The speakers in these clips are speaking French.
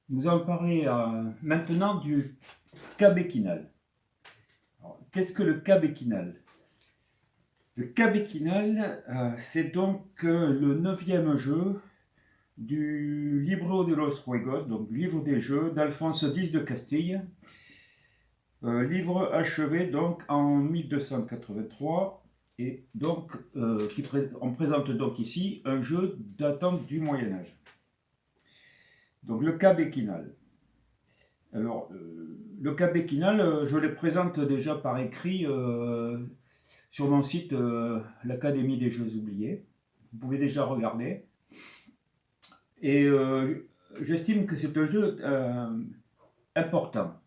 Nous allons parler maintenant du cas Béquinal. Qu'est-ce que le cas Béquinal? Le cas Béquinal, c'est donc le 9e jeu du Libro de los Juegos, donc livre des jeux d'Alphonse X de Castille, livre achevé donc en 1283, et donc on présente donc ici un jeu datant du Moyen Âge. Donc le cas Béquinal. Alors, le cas Béquinal, je le présente déjà par écrit sur mon site l'Académie des Jeux Oubliés. Vous pouvez déjà regarder. Et j'estime que c'est un jeu important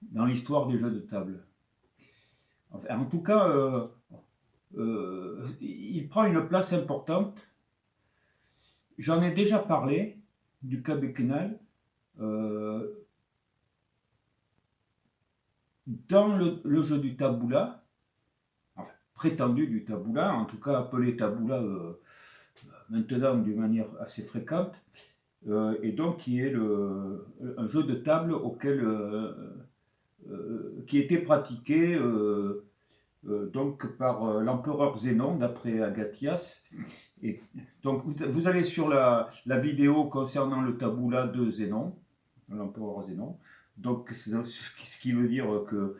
dans l'histoire des jeux de table. Enfin, en tout cas, il prend une place importante. J'en ai déjà parlé du cas Béquinal. Dans le jeu du Taboula, enfin, prétendu du Taboula, en tout cas appelé Taboula maintenant d'une manière assez fréquente, et donc qui est un jeu de table qui était pratiqué donc par l'empereur Zénon, d'après Agathias. Et donc vous allez sur la vidéo concernant le Taboula de Zénon, l'empereur Zénon. Donc ce qui veut dire que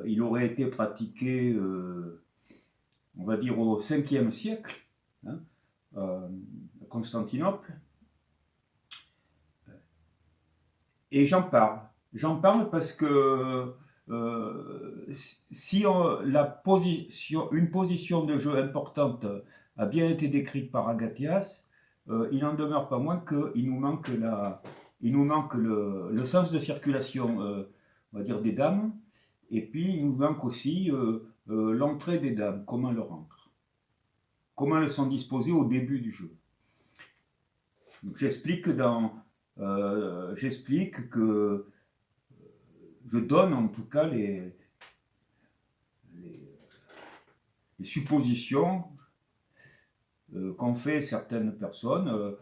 il aurait été pratiqué, on va dire, au 5e siècle, hein, à Constantinople. Et j'en parle. J'en parle parce que si une position de jeu importante a bien été décrite par Agathias, il n'en demeure pas moins qu'il nous manque, le sens de circulation, on va dire, des dames, et puis il nous manque aussi l'entrée des dames, comment elles rentrent, comment elles sont disposées au début du jeu. J'explique que je donne en tout cas les suppositions qu'ont fait certaines personnes,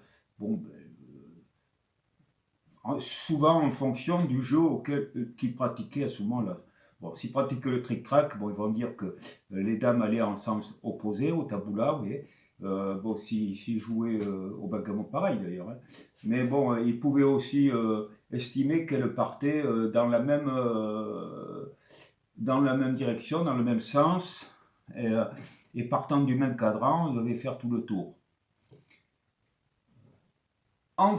souvent en fonction du jeu qu'ils pratiquaient à ce moment-là. Bon, s'ils pratiquaient le trick-track, ils vont dire que les dames allaient en sens opposé au taboula, oui. S'ils jouaient au backgammon, pareil d'ailleurs. Hein. Mais bon, ils pouvaient aussi estimer qu'elles partaient dans la même direction, dans le même sens, et partant du même cadran, on devait faire tout le tour. En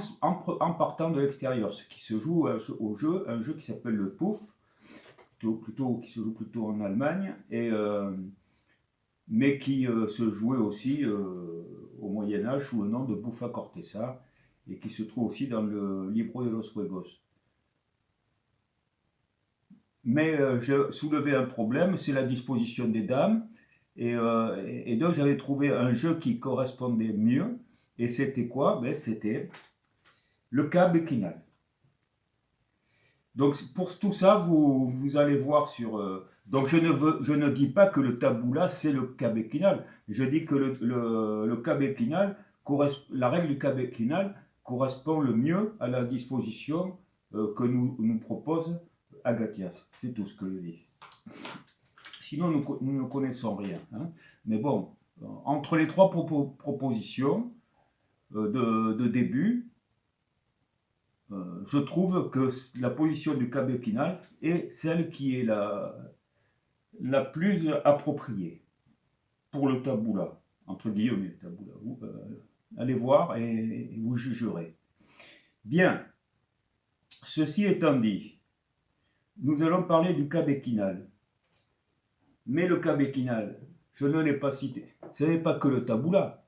partant de l'extérieur, ce qui se joue au jeu, un jeu qui s'appelle le Pouf, qui se joue plutôt en Allemagne, mais qui se jouait aussi au Moyen-Âge sous le nom de Buffa Cortesa, et qui se trouve aussi dans le Libro de los Juegos. Mais je soulevais un problème, c'est la disposition des dames, et donc j'avais trouvé un jeu qui correspondait mieux, et c'était quoi? C'était le cas Béquinal. Donc pour tout ça, vous allez voir sur... donc je ne dis pas que le taboula c'est le cas Béquinal, je dis que le cas Béquinal, la règle du cas Béquinal correspond le mieux à la disposition que nous propose Agathias. C'est tout ce que je dis. Sinon, nous ne connaissons rien. Hein. Mais bon, entre les trois propositions de début, je trouve que la position du cas Béquinal est celle qui est la plus appropriée pour le taboula, entre guillemets, taboula. Allez voir et vous jugerez. Bien, ceci étant dit, nous allons parler du cas Béquinal. Mais le cas Béquinal, je ne l'ai pas cité. Ce n'est pas que le taboula.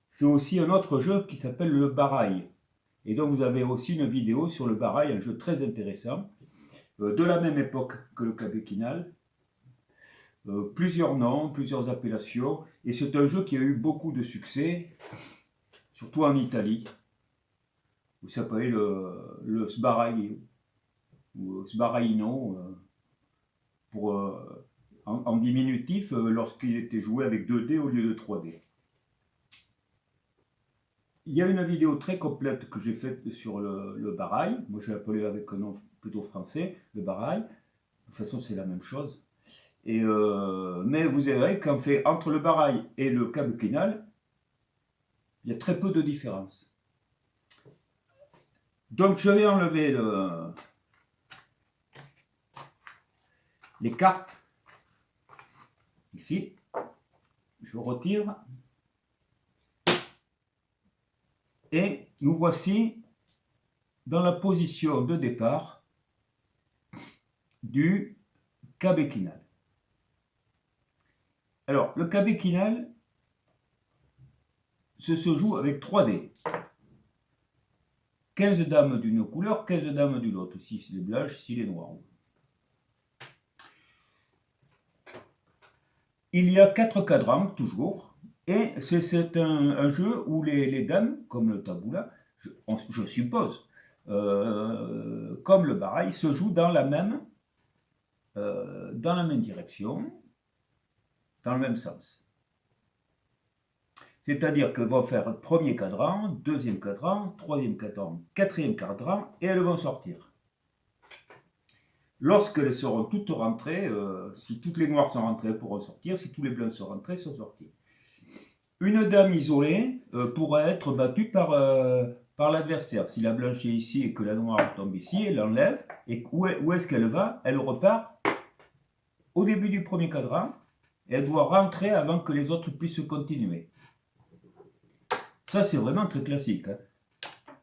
C'est aussi un autre jeu qui s'appelle le barail. Et donc vous avez aussi une vidéo sur le barail, un jeu très intéressant, de la même époque que le cas Béquinal. Plusieurs noms, plusieurs appellations. Et c'est un jeu qui a eu beaucoup de succès, surtout en Italie. Vous s'appelez le sbaraglio, ou sbaraino, en diminutif, lorsqu'il était joué avec 2 dés au lieu de 3 dés. il y a une vidéo très complète que j'ai faite sur le barail. Moi, je l'ai appelé avec un nom plutôt français, le barail. De toute façon, c'est la même chose. Mais vous verrez qu'en fait, entre le barail et le câble quinal, il y a très peu de différence. Donc, je vais enlever les cartes. Ici, je retire. Et nous voici dans la position de départ du câble quinal. Alors, le câble quinal se joue avec 3 dés. 15 dames d'une couleur, 15 dames d'une autre. Ici, c'est les blanches, ici, les noirs. Il y a 4 cadrans, toujours. Et c'est un jeu où les dames, comme le taboula, je suppose, comme le barail, se jouent dans la même direction, dans le même sens. C'est-à-dire qu'elles vont faire premier cadran, deuxième cadran, troisième cadran, quatrième cadran, et elles vont sortir. Lorsqu'elles seront toutes rentrées, si toutes les noires sont rentrées, elles pourront sortir, si tous les blancs sont rentrés, elles sont sortis. Une dame isolée pourrait être battue par l'adversaire. Si la blanche est ici et que la noire tombe ici, elle l'enlève, et où est-ce qu'elle va? Elle repart au début du premier cadran, et elle doit rentrer avant que les autres puissent continuer. Ça, c'est vraiment très classique. Hein.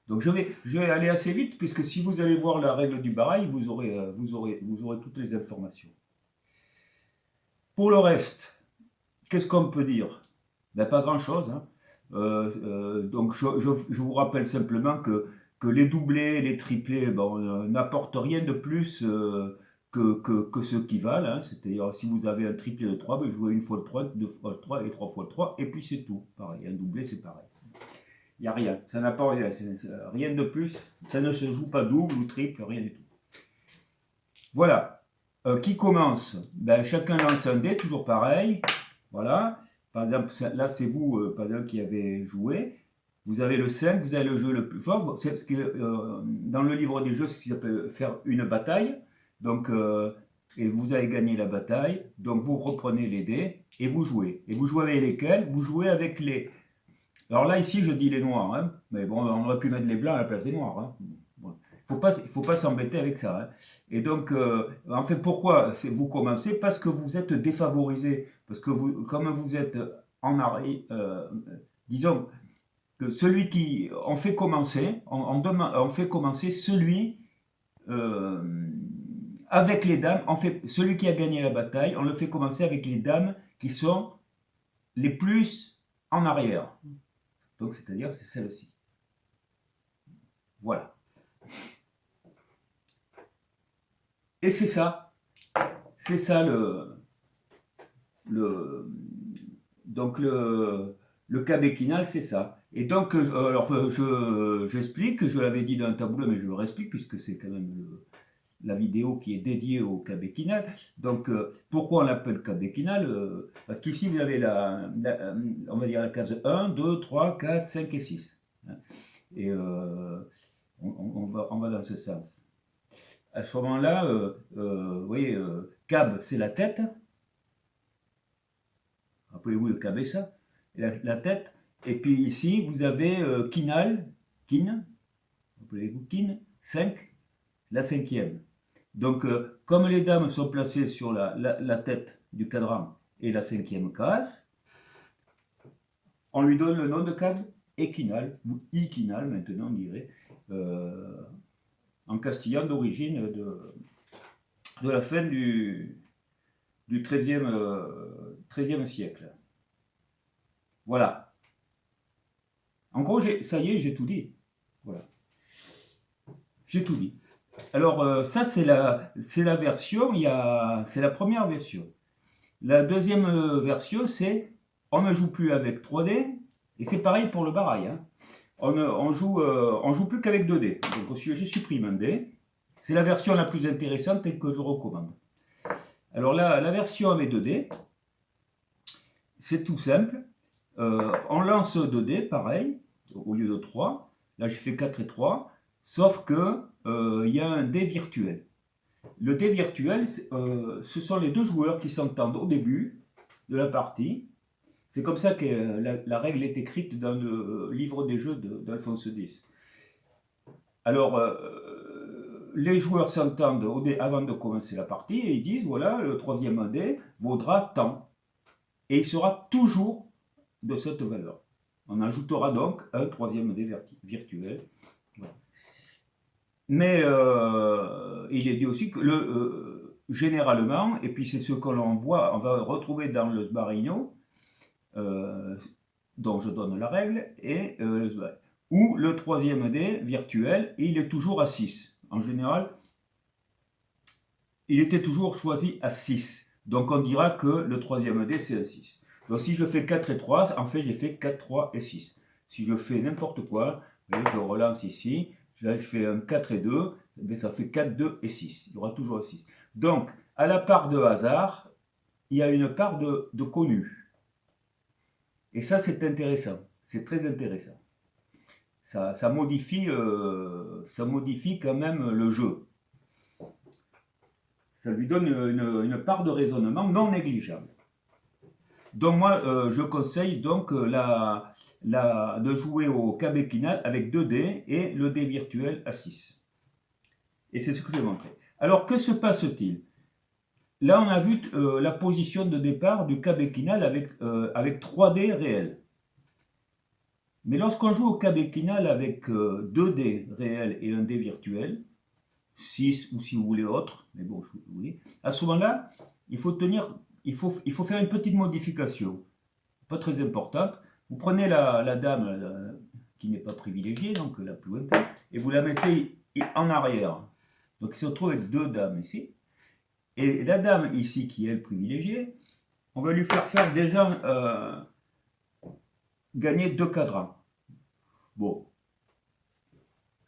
Donc, je vais aller assez vite, puisque si vous allez voir la règle du barail, vous aurez toutes les informations. Pour le reste, qu'est-ce qu'on peut dire? Ben, pas grand-chose. Hein. Donc, je vous rappelle simplement que les doublés, les triplés, n'apportent rien de plus que ceux qui valent. Hein. C'est-à-dire, si vous avez un triplé de 3, ben, jouez une fois le 3, deux fois le 3 et 3 fois le 3, et puis c'est tout. Pareil, un doublé, c'est pareil. Il n'y a rien, ça n'a pas rien de plus, ça ne se joue pas double ou triple, rien du tout. Voilà, qui commence? Ben, chacun lance un dé, toujours pareil, voilà. Par exemple, là c'est vous, par exemple, qui avez joué, vous avez le 5, vous avez le jeu le plus fort, c'est ce que, dans le livre des jeux, c'est ce qui s'appelle faire une bataille, donc, et vous avez gagné la bataille, donc vous reprenez les dés, et vous jouez. Et vous jouez avec lesquels? Vous jouez avec les... Alors là, ici, je dis les noirs, hein, mais bon, on aurait pu mettre les blancs à la place des noirs. Hein. Bon. Il ne faut pas s'embêter avec ça. Hein. Et donc, en fait, pourquoi vous commencez? Parce que vous êtes défavorisé. Parce que comme vous êtes en arrière, disons que celui qui... On fait commencer, on fait commencer celui avec les dames. Celui qui a gagné la bataille, on le fait commencer avec les dames qui sont les plus en arrière. Donc, c'est-à-dire, c'est celle-ci. Voilà. Et c'est ça. C'est ça donc le câble quinal, c'est ça. Et donc, alors, j'explique, je l'avais dit dans le tableau, mais je le réexplique, puisque c'est quand même la vidéo qui est dédiée au câble quinal. Donc, pourquoi on l'appelle câble quinal? Parce qu'ici, vous avez on va dire la case 1, 2, 3, 4, 5 et 6. Hein. Et on va dans ce sens. À ce moment-là, vous voyez, cab, c'est la tête. Rappelez-vous, le cab est ça. La tête. Et puis ici, vous avez quinal, kin. Rappelez-vous, kin, 5, la cinquième. Donc, comme les dames sont placées sur la tête du cadran et la cinquième case, on lui donne le nom de câble équinal, ou iquinal maintenant on dirait, en castillan d'origine de la fin du XIIIe siècle. Voilà. En gros, ça y est, j'ai tout dit. Voilà. J'ai tout dit. Alors, ça, c'est la version, c'est la première version. La deuxième version, c'est on ne joue plus avec 3 dés, et c'est pareil pour le barail. Hein. On joue plus qu'avec 2 dés. Donc, je supprime un dé. C'est la version la plus intéressante et que je recommande. Alors là, la version avec 2 dés, c'est tout simple. On lance 2 dés, pareil. au lieu de 3. Là, j'ai fait 4 et 3, sauf que il y a un dé virtuel. Le dé virtuel, ce sont les deux joueurs qui s'entendent au début de la partie. C'est comme ça que la règle est écrite dans le livre des jeux d'Alphonse X. Alors, les joueurs s'entendent avant de commencer la partie et ils disent, voilà, le troisième dé vaudra tant. Et il sera toujours de cette valeur. On ajoutera donc un troisième dé virtuel. Voilà. Mais il est dit aussi que généralement, et puis c'est ce que l'on voit, on va retrouver dans le Sbarino, dont je donne la règle, et où le troisième dé virtuel, il est toujours à 6. En général, il était toujours choisi à 6. Donc on dira que le troisième dé, c'est un 6. Donc si je fais 4 et 3, en fait j'ai fait 4, 3 et 6. Si je fais n'importe quoi, je relance ici, là je fais un 4 et 2, ça fait 4, 2 et 6. Il y aura toujours un 6. Donc à la part de hasard, il y a une part de connu. Et ça c'est intéressant, c'est très intéressant. Ça modifie quand même le jeu. Ça lui donne une part de raisonnement non négligeable. Donc moi, je conseille donc de jouer au Kabekina avec 2 dés et le dé virtuel à 6. Et c'est ce que je vais montrer. Alors, que se passe-t-il? Là, on a vu la position de départ du Kabekina avec 3 dés réels. Mais lorsqu'on joue au Kabekina avec 2 dés réels et un dé virtuel, 6 ou si vous voulez autre, mais bon, oui, à ce moment-là, il faut faire une petite modification, pas très importante. Vous prenez la dame qui n'est pas privilégiée, donc la plus lointaine, et vous la mettez en arrière. Donc il se retrouve avec 2 dames ici. Et la dame ici, qui est elle privilégiée, on va lui faire déjà gagner 2 cadrans. Bon,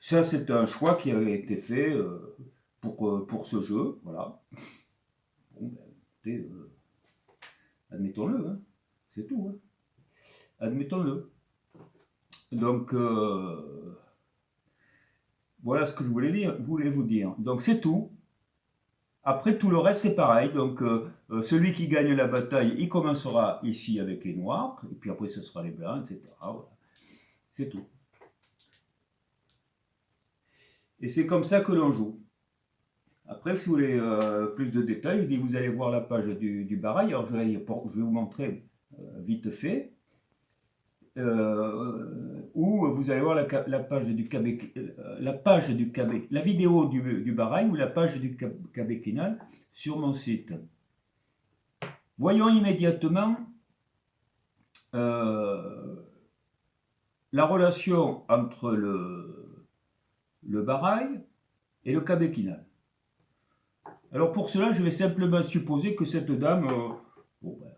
ça c'est un choix qui avait été fait pour ce jeu, voilà. Bon, ben, écoutez, admettons-le, hein. C'est tout, hein. Admettons-le. Donc, voilà ce que je voulais vous dire. Donc, c'est tout. Après, tout le reste, c'est pareil. Donc, celui qui gagne la bataille, il commencera ici avec les noirs, et puis après, ce sera les blancs, etc. Voilà. C'est tout. Et c'est comme ça que l'on joue. Après, si vous voulez plus de détails, vous allez voir la page du barail. Alors, je vais vous montrer vite fait. Où vous allez voir la page du la vidéo du barail ou la page du Kabekina sur mon site. Voyons immédiatement la relation entre le barail et le Kabekina. Alors pour cela, je vais simplement supposer que cette dame, bon, ben,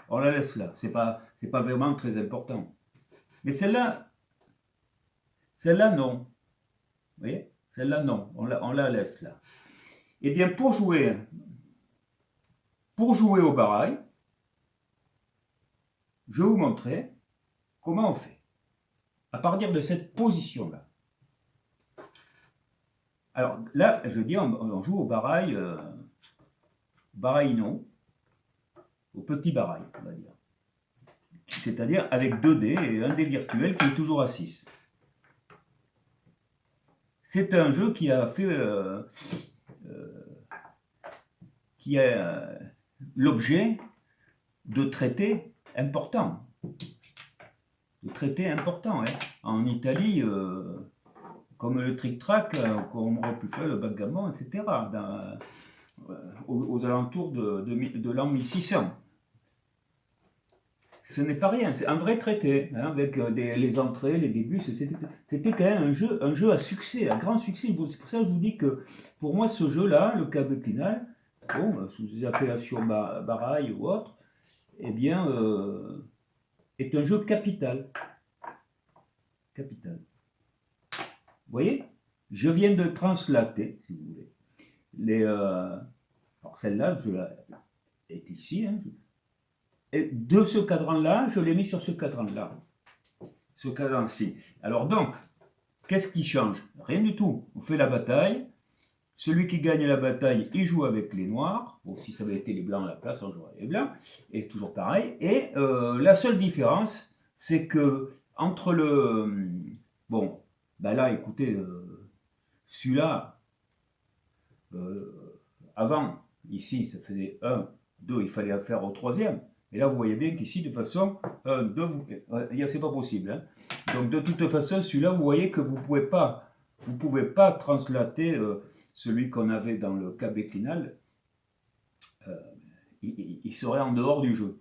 on la laisse là, c'est pas vraiment très important. Mais celle-là, non. Vous voyez? Celle-là, non. On la laisse là. Eh bien, pour jouer au barail, je vais vous montrer comment on fait. À partir de cette position-là. Alors là, je dis, on joue au barail, barail non, au petit barail, on va dire. C'est-à-dire avec 2 dés et un dé virtuel qui est toujours à 6. C'est un jeu qui a fait l'objet de traités importants. Hein. En Italie, comme le tric-trac, comme on aurait pu faire le backgammon, etc. Aux alentours de l'an 1600. Ce n'est pas rien, c'est un vrai traité, hein, avec les entrées, les débuts. C'était quand même un jeu à succès, à grand succès. C'est pour ça que je vous dis que pour moi, ce jeu-là, le Kabekina, bon, sous des appellations barail ou autre, eh bien, est un jeu capital. Capital. Vous voyez? Je viens de translater, si vous voulez. Alors celle-là, est ici. Hein, et de ce cadran-là, je l'ai mis sur ce cadran-là. se cadencent. Alors donc, qu'est-ce qui change? Rien du tout. On fait la bataille. Celui qui gagne la bataille, il joue avec les noirs. Bon, si ça avait été les blancs à la place, on jouerait avec les blancs. Et toujours pareil. Et la seule différence, c'est que entre le... Bon, ben là, écoutez, celui-là, avant, ici, ça faisait 1, 2, il fallait faire au troisième. Et là, vous voyez bien qu'ici, de façon 1, 2, c'est pas possible. Hein. Donc, de toute façon, celui-là, vous voyez que vous ne pouvez pas translater celui qu'on avait dans le cas béquinal. Il serait en dehors du jeu.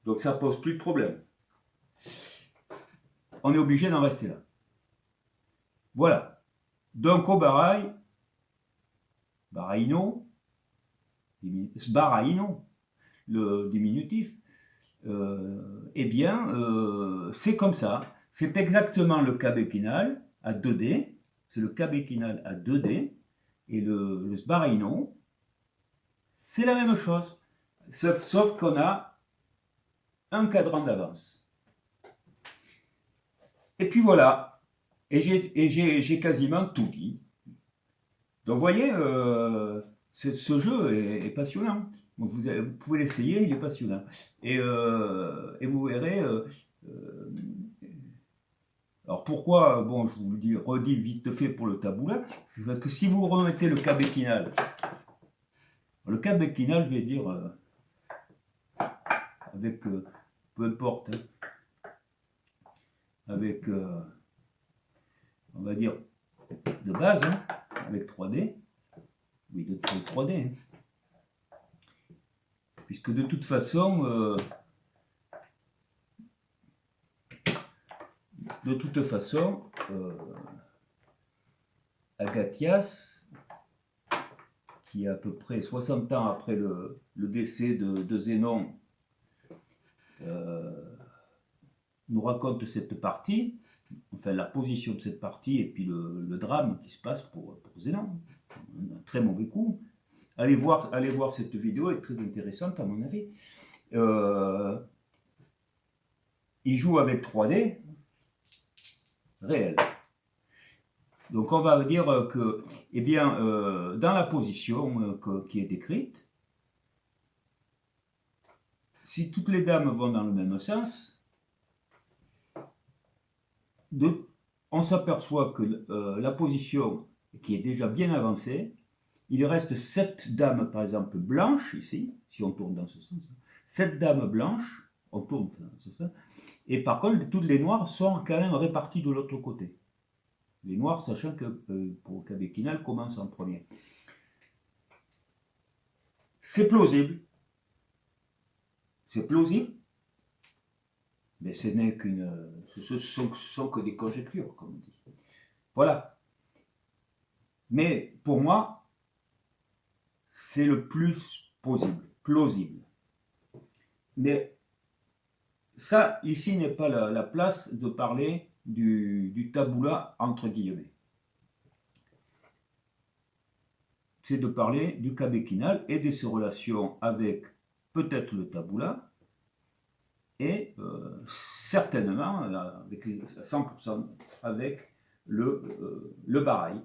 Donc, ça pose plus de problème. On est obligé d'en rester là. Voilà. Donc, au barail, baraino, sbaraino, le diminutif, eh bien, c'est comme ça. C'est exactement le cas béquinal à 2D. C'est le cas béquinal à 2D. Et le sbaraino, c'est la même chose. Sauf qu'on a un cadran d'avance. Et puis voilà. Et j'ai quasiment tout dit. Donc vous voyez, ce jeu est passionnant. Vous pouvez l'essayer, il est passionnant. Et vous verrez. Alors pourquoi, bon, je vous le redis vite fait pour le taboula, c'est parce que si vous remettez le cas béquinal, je vais dire, avec, peu importe, hein, avec, on va dire, de base, hein, avec 3D, oui, de 3D, hein, puisque de toute façon, Agathias, qui est à peu près 60 ans après le décès de Zénon, nous raconte cette partie, enfin la position de cette partie et puis le drame qui se passe pour Zénon. Un très mauvais coup. Allez voir cette vidéo, elle est très intéressante à mon avis. Il joue avec 3D réel. Donc on va dire que, eh bien, dans la position qui est décrite, si toutes les dames vont dans le même sens, on s'aperçoit que la position qui est déjà bien avancée, il reste 7 dames, par exemple, blanches, ici, si on tourne dans ce sens, 7 dames blanches, on tourne dans ce sens, et par contre, toutes les noires sont quand même réparties de l'autre côté. Les noirs, sachant que pour cas béquinal, commence en premier. C'est plausible. C'est plausible. Mais ce n'est ce sont que des conjectures, comme on dit. Voilà. Mais pour moi, c'est le plus plausible. Mais ça, ici, n'est pas la place de parler du taboula entre guillemets. C'est de parler du cas béquinal et de ses relations avec peut-être le taboula et certainement avec 100% avec le barail.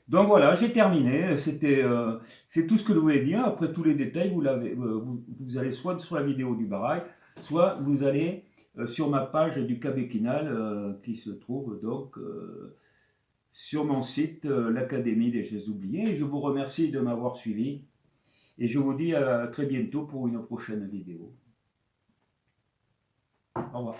Donc voilà, j'ai terminé. C'est tout ce que je voulais dire. Après tous les détails, vous allez soit sur la vidéo du barail, soit vous allez sur ma page du cas béquinal qui se trouve donc sur mon site, l'Académie des Jeux Oubliés. Je vous remercie de m'avoir suivi et je vous dis à très bientôt pour une prochaine vidéo. Au revoir.